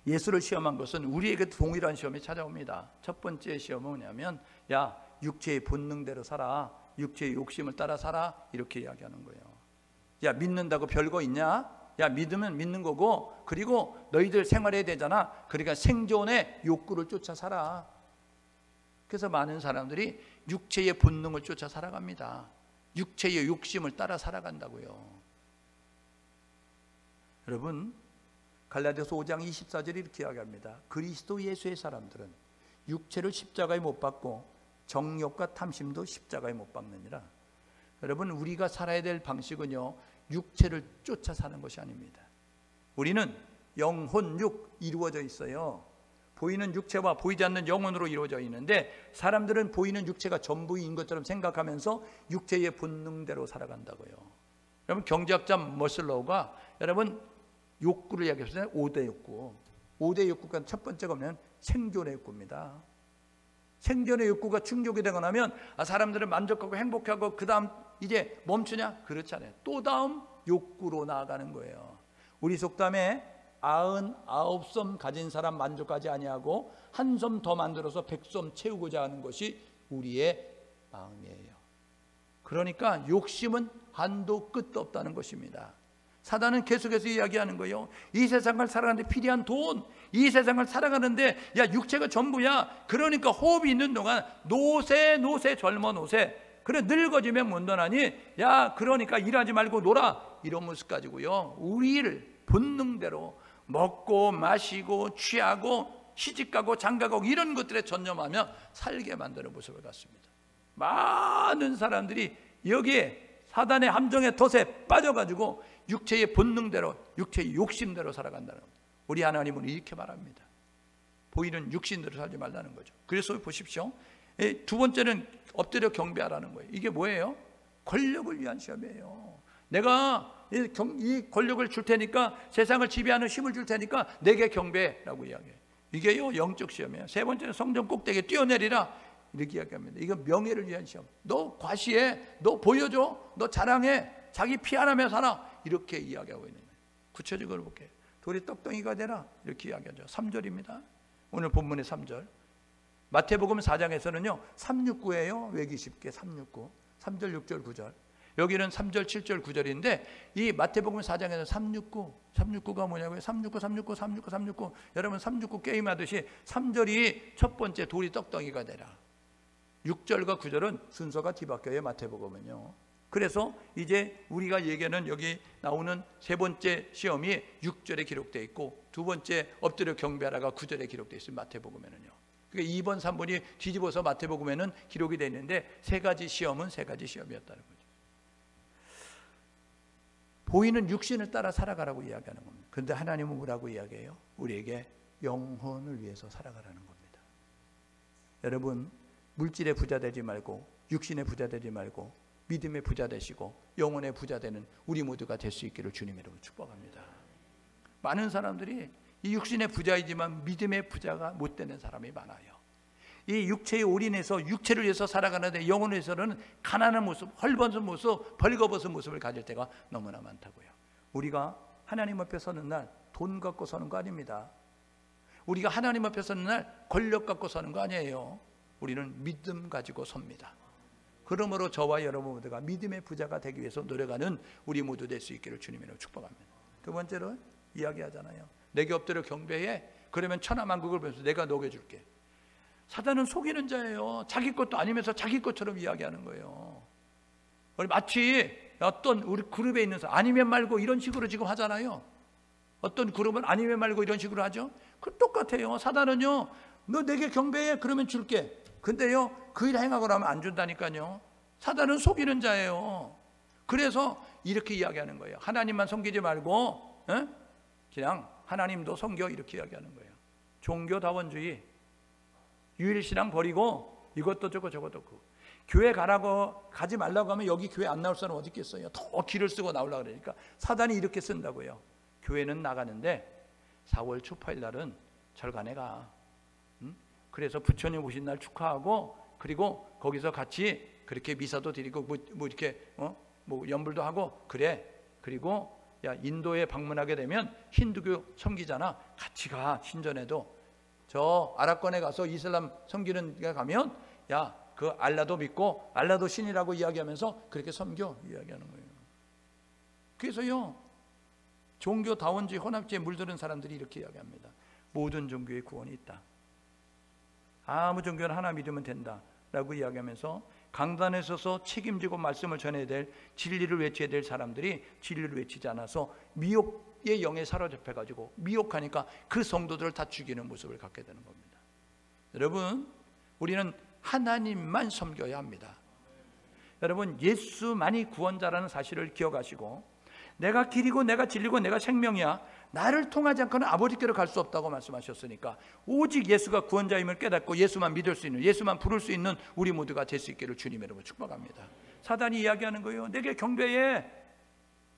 예수를 시험한 것은 우리에게 동일한 시험이 찾아옵니다. 첫 번째 시험은 뭐냐면, 야, 육체의 본능대로 살아, 육체의 욕심을 따라 살아, 이렇게 이야기하는 거예요. 야, 믿는다고 별거 있냐? 야, 믿으면 믿는 거고, 그리고 너희들 생활해야 되잖아. 그러니까 생존의 욕구를 쫓아 살아. 그래서 많은 사람들이 육체의 본능을 쫓아 살아갑니다. 육체의 욕심을 따라 살아간다고요. 여러분, 갈라디아서 5장 24절이 이렇게 이야기합니다. 그리스도 예수의 사람들은 육체를 십자가에 못 박고 정욕과 탐심도 십자가에 못 박느니라. 여러분, 우리가 살아야 될 방식은요, 육체를 쫓아 사는 것이 아닙니다. 우리는 영혼, 육 이루어져 있어요. 보이는 육체와 보이지 않는 영혼으로 이루어져 있는데, 사람들은 보이는 육체가 전부인 것처럼 생각하면서 육체의 본능대로 살아간다고요. 여러분, 경제학자 머슬로우가 여러분 욕구를 이야기했어요. 5대 욕구. 5대 욕구가 첫 번째가 뭐냐면 생존의 욕구입니다. 생존의 욕구가 충족이 되고 나면 사람들은 만족하고 행복하고 그 다음 이제 멈추냐? 그렇지 않아요. 또 다음 욕구로 나아가는 거예요. 우리 속담에 99섬 가진 사람 만족하지 아니하고 한 섬 더 만들어서 100섬 채우고자 하는 것이 우리의 마음이에요. 그러니까 욕심은 한도 끝도 없다는 것입니다. 사단은 계속해서 이야기하는 거예요. 이 세상을 살아가는데 필요한 돈, 이 세상을 살아가는데 야, 육체가 전부야. 그러니까 호흡이 있는 동안 노세 젊어 노세. 그래, 늙어지면 못노나니, 야, 그러니까 일하지 말고 놀아, 이런 모습 가지고요, 우리를 본능대로 먹고 마시고 취하고 시집가고 장가가고 이런 것들에 전념하며 살게 만드는 모습을 갖습니다. 많은 사람들이 여기에 사단의 함정의 덫에 빠져가지고 육체의 본능대로, 육체의 욕심대로 살아간다는 겁니다. 우리 하나님은 이렇게 말합니다. 보이는 육신대로 살지 말라는 거죠. 그래서 보십시오, 두 번째는 엎드려 경배하라는 거예요. 이게 뭐예요? 권력을 위한 시험이에요. 내가 이 권력을 줄 테니까, 세상을 지배하는 힘을 줄 테니까 내게 경배라고 이야기해요. 이게요, 영적 시험이에요. 세 번째는 성전 꼭대기에 뛰어내리라, 이렇게 이야기합니다. 이건 명예를 위한 시험. 너 과시해, 너 보여줘, 너 자랑해, 자기 피 하나며 살아, 이렇게 이야기하고 있는 거예요. 구체적으로 볼게요. 돌이 떡덩이가 되라, 이렇게 이야기하죠. 3절입니다. 오늘 본문의 3절. 마태복음 4장에서는요 369예요. 외기 쉽게 369. 3절 6절 9절. 여기는 3절 7절 9절인데 이 마태복음 4장에서 369가 뭐냐고요? 369. 여러분 369 게임하듯이 3절이 첫 번째 돌이 떡덩이가 되라. 6절과 9절은 순서가 뒤바뀌어요. 마태복음은요. 그래서 이제 우리가 얘기하는 여기 나오는 세 번째 시험이 6절에 기록되어 있고, 두 번째 엎드려 경배하라가 9절에 기록되어 있어요. 마태복음에는요. 그러니까 2번, 3번이 뒤집어서 마태복음에는 기록이 되어 있는데, 세 가지 시험은 세 가지 시험이었다는 거죠. 보이는 육신을 따라 살아가라고 이야기하는 겁니다. 그런데 하나님은 뭐라고 이야기해요? 우리에게 영혼을 위해서 살아가라는 겁니다. 여러분, 물질의 부자 되지 말고, 육신의 부자 되지 말고, 믿음의 부자 되시고 영혼의 부자 되는 우리 모두가 될 수 있기를 주님으로 축복합니다. 많은 사람들이 이 육신의 부자이지만 믿음의 부자가 못 되는 사람이 많아요. 이 육체에 올인해서 육체를 위해서 살아가는데 영혼을 위해서는 가난한 모습, 헐벗은 모습, 벌거벗은 모습을 가질 때가 너무나 많다고요. 우리가 하나님 앞에 서는 날 돈 갖고 서는 거 아닙니다. 우리가 하나님 앞에 서는 날 권력 갖고 서는 거 아니에요. 우리는 믿음 가지고 섭니다. 그러므로 저와 여러분 모두가 믿음의 부자가 되기 위해서 노력하는 우리 모두 될 수 있기를 주님으로 축복합니다. 두 번째로 이야기하잖아요. 내게 엎드려 경배해. 그러면 천하만국을 보면서 내가 녹여줄게. 사단은 속이는 자예요. 자기 것도 아니면서 자기 것처럼 이야기하는 거예요. 마치 어떤 우리 그룹에 있는 사람 아니면 말고 이런 식으로 지금 하잖아요. 어떤 그룹은 아니면 말고 이런 식으로 하죠. 그 똑같아요. 사단은요 너 내게 경배해? 그러면 줄게. 근데요, 그 일 행하고 나면 안 준다니까요. 사단은 속이는 자예요. 그래서 이렇게 이야기하는 거예요. 하나님만 섬기지 말고 그냥 하나님도 섬겨, 이렇게 이야기하는 거예요. 종교다원주의, 유일신앙 버리고 이것도 저것도 교회 가지 말라고 하면 여기 교회 안 나올 사람 어디 있겠어요? 더 길을 쓰고 나오려고 그러니까 사단이 이렇게 쓴다고요. 교회는 나가는데 4월 초파일 날은 절간에 가. 그래서 부처님 오신 날 축하하고, 그리고 거기서 같이 그렇게 미사도 드리고 뭐 이렇게 뭐 연불도 하고 그래. 그리고 야, 인도에 방문하게 되면 힌두교 섬기잖아. 같이 가. 신전에도 저 아랍권에 가서 이슬람 섬기는 데 가면 야, 그 알라도 믿고 알라도 신이라고 이야기하면서 그렇게 섬겨, 이야기하는 거예요. 그래서요, 종교다원주의 혼합주의에 물드는 사람들이 이렇게 이야기합니다. 모든 종교에 구원이 있다. 아무 종교는 하나 믿으면 된다 라고 이야기하면서 강단에 서서 책임지고 말씀을 전해야 될, 진리를 외쳐야 될 사람들이 진리를 외치지 않아서 미혹의 영에 사로잡혀 가지고 미혹하니까 그 성도들을 다 죽이는 모습을 갖게 되는 겁니다. 여러분, 우리는 하나님만 섬겨야 합니다. 여러분, 예수만이 구원자라는 사실을 기억하시고, 내가 길이고 내가 진리고 내가 생명이야, 나를 통하지 않고는 아버지께로 갈 수 없다고 말씀하셨으니까 오직 예수가 구원자임을 깨닫고 예수만 믿을 수 있는, 예수만 부를 수 있는 우리 모두가 될 수 있기를 주님의 이름으로 축복합니다. 사단이 이야기하는 거예요. 내게 경배해,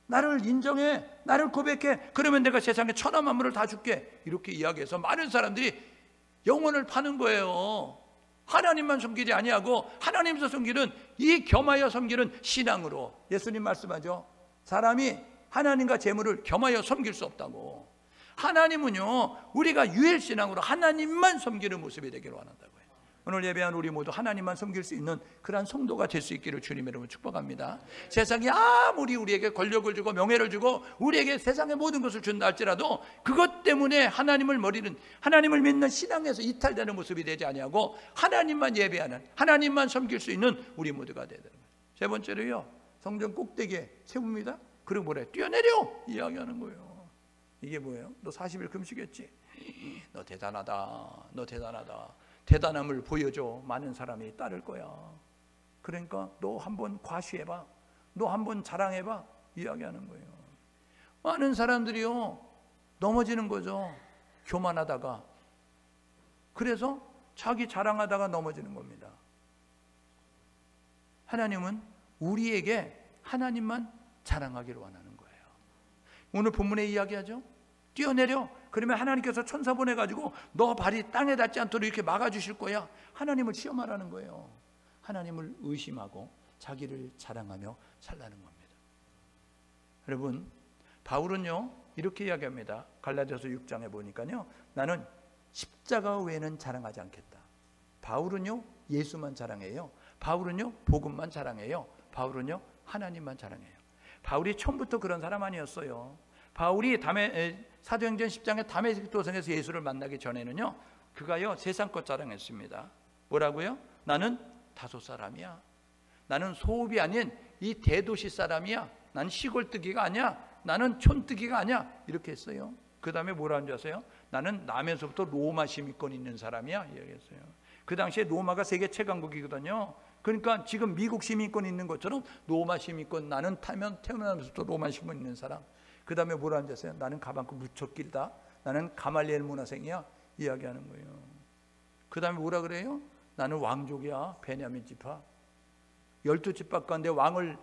나를 인정해, 나를 고백해, 그러면 내가 세상에 천하 만물을 다 줄게, 이렇게 이야기해서 많은 사람들이 영혼을 파는 거예요. 하나님만 섬기지 아니하고 하나님께서 섬기는 이 겸하여 섬기는 신앙으로, 예수님 말씀하죠. 사람이 하나님과 재물을 겸하여 섬길 수 없다고. 하나님은요, 우리가 유일신앙으로 하나님만 섬기는 모습이 되기를 원한다고요. 오늘 예배한 우리 모두 하나님만 섬길 수 있는 그러한 성도가 될 수 있기를 주님의 이름으로 축복합니다. 세상이 아무리 우리에게 권력을 주고 명예를 주고 우리에게 세상의 모든 것을 준다 할지라도 그것 때문에 하나님을 믿는 신앙에서 이탈되는 모습이 되지 아니하고 하나님만 예배하는, 하나님만 섬길 수 있는 우리 모두가 되는 거예요. 세 번째로요, 성전 꼭대기에 세웁니다. 그리고 뭐래? 뛰어내려! 이야기하는 거예요. 이게 뭐예요? 너 40일 금식했지? 너 대단하다. 너 대단하다. 대단함을 보여줘. 많은 사람이 따를 거야. 그러니까 너 한번 과시해봐. 너 한번 자랑해봐. 이야기하는 거예요. 많은 사람들이요, 넘어지는 거죠. 교만하다가. 그래서 자기 자랑하다가 넘어지는 겁니다. 하나님은 우리에게 하나님만 자랑하기를 원하는 거예요. 오늘 본문에 이야기하죠. 뛰어내려. 그러면 하나님께서 천사 보내가지고 너 발이 땅에 닿지 않도록 이렇게 막아주실 거야. 하나님을 시험하라는 거예요. 하나님을 의심하고 자기를 자랑하며 살라는 겁니다. 여러분, 바울은요 이렇게 이야기합니다. 갈라디아서 6장에 보니까요, 나는 십자가 외에는 자랑하지 않겠다. 바울은요 예수만 자랑해요. 바울은요 복음만 자랑해요. 바울은요 하나님만 자랑해요. 바울이 처음부터 그런 사람 아니었어요. 바울이 사도행전 10장에 다메섹 도성에서 예수를 만나기 전에는요, 그가요 세상 것 자랑했습니다. 뭐라고요? 나는 다소 사람이야. 나는 소읍이 아닌 이 대도시 사람이야. 나는 시골뜨기가 아니야. 나는 촌뜨기가 아니야. 이렇게 했어요. 그 다음에 뭐라는 줄 아세요? 나는 나면서부터 로마 시민권 있는 사람이야. 이야기했어요. 그 당시에 로마가 세계 최강국이거든요. 그러니까 지금 미국 시민권 있는 것처럼 로마 시민권, 나는 태어나면서부터 로마 시민권 있는 사람. 그 다음에 뭐라는 줄 아세요? 나는 가방끈 무척 길다. 나는 가말리엘 문화생이야. 이야기하는 거예요. 그 다음에 뭐라 그래요? 나는 왕족이야. 베냐민 지파. 12지파 가운데 왕을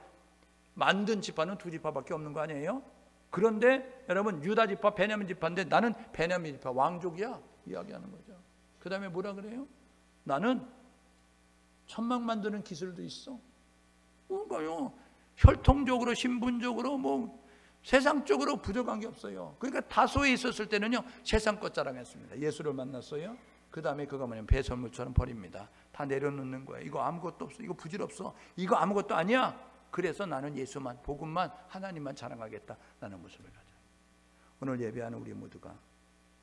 만든 지파는 2지파밖에 없는 거 아니에요? 그런데 여러분, 유다 지파, 베냐민 지파인데 나는 베냐민 지파 왕족이야. 이야기하는 거죠. 그 다음에 뭐라 그래요? 나는 천막 만드는 기술도 있어. 뭔가요? 혈통적으로, 신분적으로, 뭐 세상적으로 부족한 게 없어요. 그러니까 다소에 있었을 때는요 세상 것 자랑했습니다. 예수를 만났어요. 그 다음에 그거 뭐냐면 배설물처럼 버립니다. 다 내려놓는 거예요. 이거 아무것도 없어. 이거 부질없어. 이거 아무것도 아니야. 그래서 나는 예수만, 복음만, 하나님만 자랑하겠다. 라는 모습을 가져요. 오늘 예배하는 우리 모두가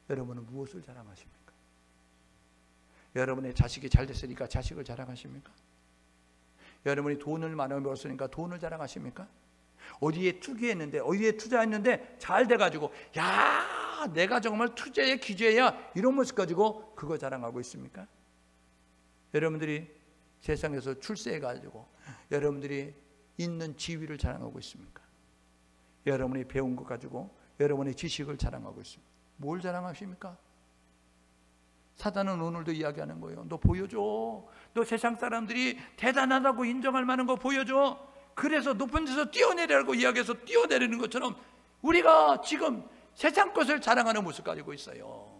여러분은 무엇을 자랑하십니까? 여러분의 자식이 잘 됐으니까 자식을 자랑하십니까? 여러분이 돈을 많이 벌었으니까 돈을 자랑하십니까? 어디에 투기했는데, 어디에 투자했는데 잘 돼가지고 야 내가 정말 투자의 기재야, 이런 모습 가지고 그거 자랑하고 있습니까? 여러분들이 세상에서 출세해가지고 여러분들이 있는 지위를 자랑하고 있습니까? 여러분이 배운 것 가지고 여러분의 지식을 자랑하고 있습니다. 뭘 자랑하십니까? 사단은 오늘도 이야기하는 거예요. 너 보여줘. 너 세상 사람들이 대단하다고 인정할 만한 거 보여줘. 그래서 높은 데서 뛰어내리라고 이야기해서 뛰어내리는 것처럼 우리가 지금 세상 것을 자랑하는 모습 가지고 있어요.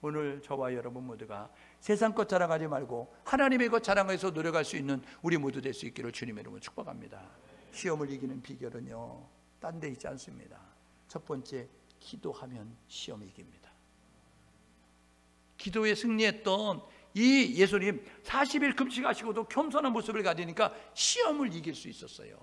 오늘 저와 여러분 모두가 세상 것 자랑하지 말고 하나님의 것 자랑해서 노력할 수 있는 우리 모두 될 수 있기를 주님의 이름으로 축복합니다. 시험을 이기는 비결은요, 딴 데 있지 않습니다. 첫 번째, 기도하면 시험을 이깁니다. 기도에 승리했던 이 예수님 40일 금식하시고도 겸손한 모습을 가지니까 시험을 이길 수 있었어요.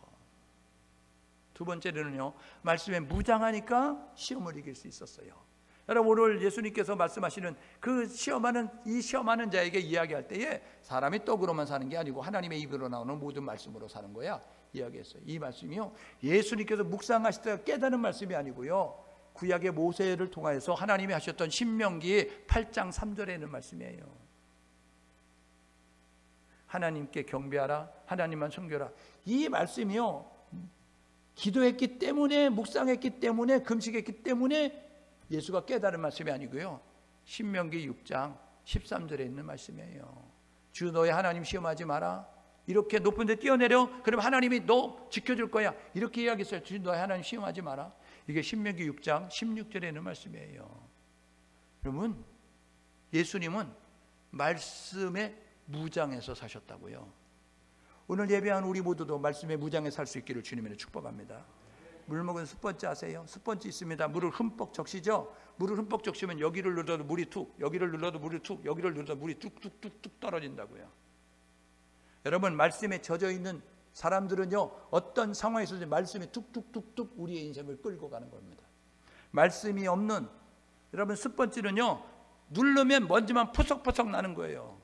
두 번째로는요, 말씀에 무장하니까 시험을 이길 수 있었어요. 여러분, 오늘 예수님께서 말씀하시는 그 시험하는 자에게 이야기할 때에 사람이 떡으로만 사는 게 아니고 하나님의 입으로 나오는 모든 말씀으로 사는 거야 이야기했어요. 이 말씀이요, 예수님께서 묵상하실 때 깨닫는 말씀이 아니고요, 구약의 모세를 통하여서 하나님이 하셨던 신명기 8장 3절에 있는 말씀이에요. 하나님께 경배하라, 하나님만 섬겨라. 이 말씀이요, 기도했기 때문에, 묵상했기 때문에, 금식했기 때문에 예수가 깨달은 말씀이 아니고요, 신명기 6장 13절에 있는 말씀이에요. 주 너의 하나님 시험하지 마라. 이렇게 높은 데 뛰어내려, 그럼 하나님이 너 지켜줄 거야, 이렇게 이야기했어요. 주 너의 하나님 시험하지 마라. 이게 신명기 6장 16절에 있는 말씀이에요. 여러분, 예수님은 말씀에 무장해서 사셨다고요. 오늘 예배한 우리 모두도 말씀에 무장해 살 수 있기를 주님으로 축복합니다. 물 먹은 스펀지 아세요? 스펀지 있습니다. 물을 흠뻑 적시죠. 물을 흠뻑 적시면 여기를 눌러도 물이 툭, 여기를 눌러도 물이 툭, 여기를 눌러도 물이 뚝뚝뚝뚝 떨어진다고요. 여러분, 말씀에 젖어 있는 사람들은요, 어떤 상황에서도 말씀이 툭툭툭툭 우리의 인생을 끌고 가는 겁니다. 말씀이 없는 여러분 스펀지는요, 누르면 먼지만 포석포석 나는 거예요.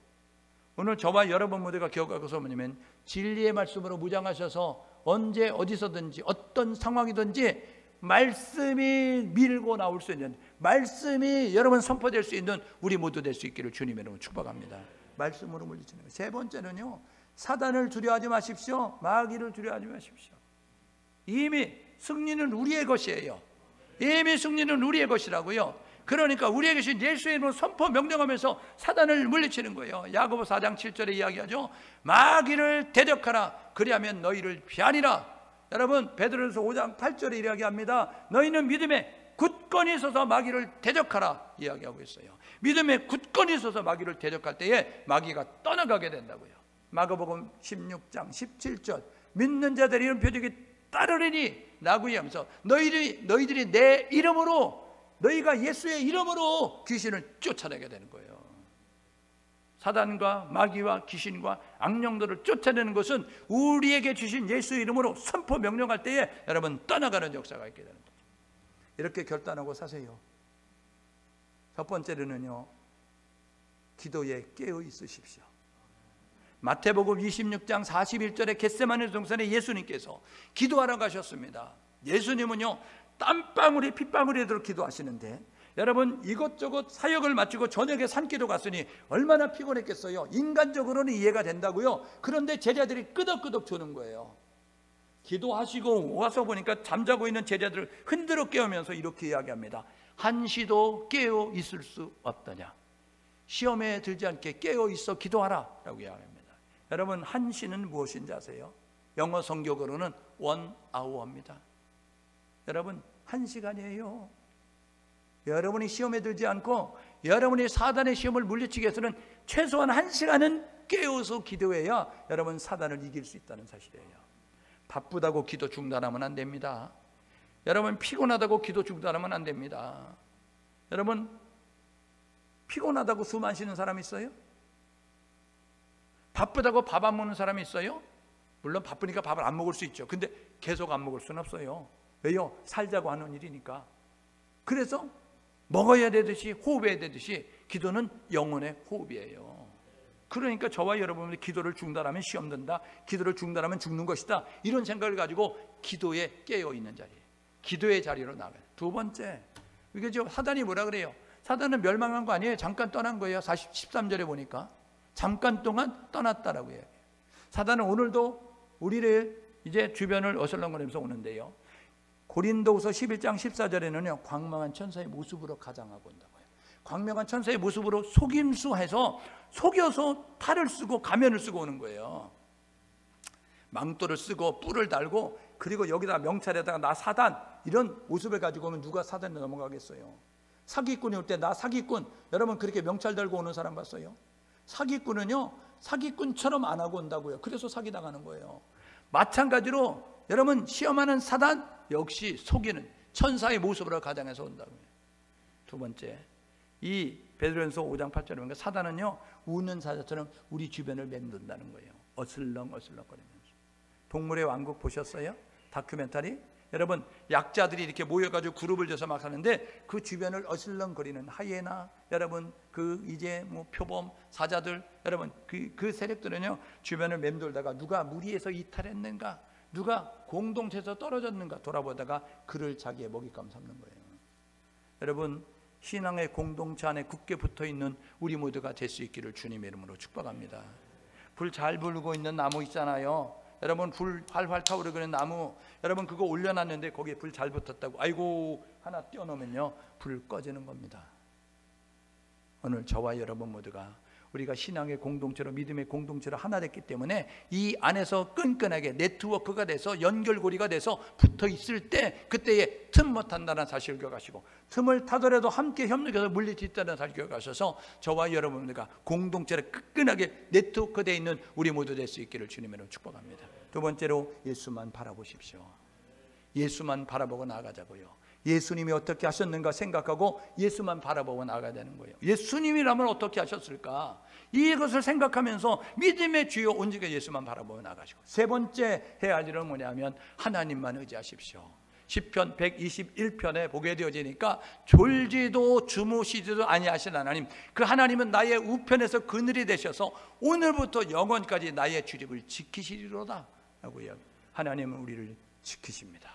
오늘 저와 여러분 모두가 기억하고서 뭐냐면, 진리의 말씀으로 무장하셔서 언제 어디서든지 어떤 상황이든지 말씀이 밀고 나올 수 있는, 말씀이 여러분 선포될 수 있는 우리 모두 될 수 있기를 주님의 이름으로 축복합니다. 말씀으로 물리치는 거예요. 세 번째는요, 사단을 두려워하지 마십시오. 마귀를 두려워하지 마십시오. 이미 승리는 우리의 것이에요. 이미 승리는 우리의 것이라고요. 그러니까 우리에게 주신 예수의 이름으로 선포 명령하면서 사단을 물리치는 거예요. 야고보 4장 7절에 이야기하죠. 마귀를 대적하라. 그리하면 너희를 피하리라. 여러분, 베드로전서 5장 8절에 이야기합니다. 너희는 믿음에 굳건히 서서 마귀를 대적하라 이야기하고 있어요. 믿음에 굳건히 서서 마귀를 대적할 때에 마귀가 떠나가게 된다고요. 마가복음 16장 17절, 믿는 자들이 이런 표적이 따르리니 라고 얘기하면서 너희들이 내 이름으로, 너희가 예수의 이름으로 귀신을 쫓아내게 되는 거예요. 사단과 마귀와 귀신과 악령들을 쫓아내는 것은 우리에게 주신 예수의 이름으로 선포 명령할 때에 여러분 떠나가는 역사가 있게 되는 거죠. 이렇게 결단하고 사세요. 첫 번째로는요, 기도에 깨어 있으십시오. 마태복음 26장 41절에 겟세마네 동산에 예수님께서 기도하러 가셨습니다. 예수님은요, 땀방울이 핏방울이 들어 기도하시는데, 여러분 이것저것 사역을 마치고 저녁에 산기도 갔으니 얼마나 피곤했겠어요. 인간적으로는 이해가 된다고요. 그런데 제자들이 끄덕끄덕 조는 거예요. 기도하시고 와서 보니까 잠자고 있는 제자들을 흔들어 깨우면서 이렇게 이야기합니다. 한시도 깨어 있을 수 없더냐. 시험에 들지 않게 깨어 있어 기도하라 라고 이야기합니다. 여러분, 한시는 무엇인지 아세요? 영어 성경으로는 1 hour입니다. 여러분, 1시간이에요. 여러분이 시험에 들지 않고 여러분이 사단의 시험을 물리치기 위해서는 최소한 1시간은 깨어서 기도해야 여러분 사단을 이길 수 있다는 사실이에요. 바쁘다고 기도 중단하면 안 됩니다. 여러분, 피곤하다고 기도 중단하면 안 됩니다. 여러분, 피곤하다고 숨 안 쉬는 사람 있어요? 바쁘다고 밥 안 먹는 사람이 있어요? 물론 바쁘니까 밥을 안 먹을 수 있죠. 근데 계속 안 먹을 수는 없어요. 왜요? 살자고 하는 일이니까. 그래서 먹어야 되듯이 호흡해야 되듯이 기도는 영혼의 호흡이에요. 그러니까 저와 여러분이 기도를 중단하면 시험 든다, 기도를 중단하면 죽는 것이다, 이런 생각을 가지고 기도에 깨어있는 자리, 기도의 자리로 나가요. 두 번째, 이게 지금 사단이 뭐라 그래요? 사단은 멸망한 거 아니에요. 잠깐 떠난 거예요. 13절에 보니까 잠깐 동안 떠났다라고 해요. 사단은 오늘도 우리를 이제 주변을 어슬렁거리면서 오는데요. 고린도후서 11장 14절에는요 광명한 천사의 모습으로 가장하고 온다고 해요. 광명한 천사의 모습으로 속임수해서 속여서 탈을 쓰고 가면을 쓰고 오는 거예요. 망토를 쓰고 뿔을 달고 그리고 여기다 명찰에다가 나 사단 이런 모습을 가지고 오면 누가 사단에 넘어가겠어요? 사기꾼이 올 때 나 사기꾼, 여러분 그렇게 명찰 달고 오는 사람 봤어요? 사기꾼은요 사기꾼처럼 안 하고 온다고요. 그래서 사기당하는 거예요. 마찬가지로 여러분 시험하는 사단 역시 속이는 천사의 모습으로 가장해서 온다고요. 두 번째, 이 베드로전서 5장 8절에 보니까 사단은요 우는 사자처럼 우리 주변을 맴돈다는 거예요. 어슬렁어슬렁거리면서. 동물의 왕국 보셨어요? 다큐멘터리? 여러분 약자들이 이렇게 모여가지고 그룹을 져서 막 하는데 그 주변을 어슬렁거리는 하이에나, 여러분 그 이제 뭐 표범 사자들, 여러분 그 세력들은요 주변을 맴돌다가 누가 무리해서 이탈했는가, 누가 공동체에서 떨어졌는가 돌아보다가 그를 자기의 먹잇감 삼는 거예요. 여러분 신앙의 공동체 안에 굳게 붙어있는 우리 모두가 될 수 있기를 주님의 이름으로 축복합니다. 불 잘 불고 있는 나무 있잖아요. 여러분 불 활활 타오르고 있는 나무, 여러분 그거 올려놨는데 거기에 불 잘 붙었다고 아이고 하나 띄워놓으면요 불 꺼지는 겁니다. 오늘 저와 여러분 모두가 우리가 신앙의 공동체로 믿음의 공동체로 하나 됐기 때문에 이 안에서 끈끈하게 네트워크가 돼서 연결고리가 돼서 붙어 있을 때 그때에 틈 못 탄다는 사실을 기억하시고, 틈을 타더라도 함께 협력해서 물리친다는 사실을 기억하셔서 저와 여러분들과 공동체로 끈끈하게 네트워크 되어 있는 우리 모두 될 수 있기를 주님으로 축복합니다. 두 번째로 예수만 바라보십시오. 예수만 바라보고 나아가자고요. 예수님이 어떻게 하셨는가 생각하고 예수만 바라보고 나가야 되는 거예요. 예수님이라면 어떻게 하셨을까? 이것을 생각하면서 믿음의 주요 온전히 예수만 바라보고 나가시고, 세 번째 해야 할 일은 뭐냐면 하나님만 의지하십시오. 시편 121편에 보게 되어지니까 졸지도 주무시지도 아니하신 하나님, 그 하나님은 나의 우편에서 그늘이 되셔서 오늘부터 영원까지 나의 출입을 지키시리로다 라고요. 하나님은 우리를 지키십니다.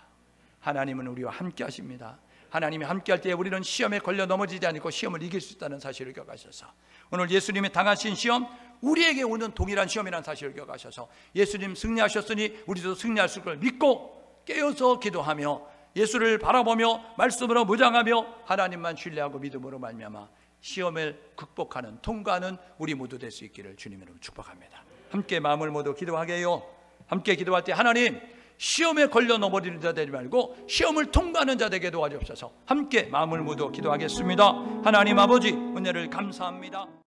하나님은 우리와 함께 하십니다. 하나님이 함께 할 때 우리는 시험에 걸려 넘어지지 않고 시험을 이길 수 있다는 사실을 기억하셔서, 오늘 예수님이 당하신 시험 우리에게 오는 동일한 시험이라는 사실을 기억하셔서 예수님 승리하셨으니 우리도 승리할 수 있을 걸 믿고 깨어서 기도하며 예수를 바라보며 말씀으로 무장하며 하나님만 신뢰하고 믿음으로 말미암아 시험을 극복하는 통과하는 우리 모두 될 수 있기를 주님으로 축복합니다. 함께 마음을 모두 기도하게 해요. 함께 기도할 때 하나님 시험에 걸려 넘어지는 자 되지 말고 시험을 통과하는 자 되게 도와주옵소서. 함께 마음을 모두 기도하겠습니다. 하나님 아버지 은혜를 감사합니다.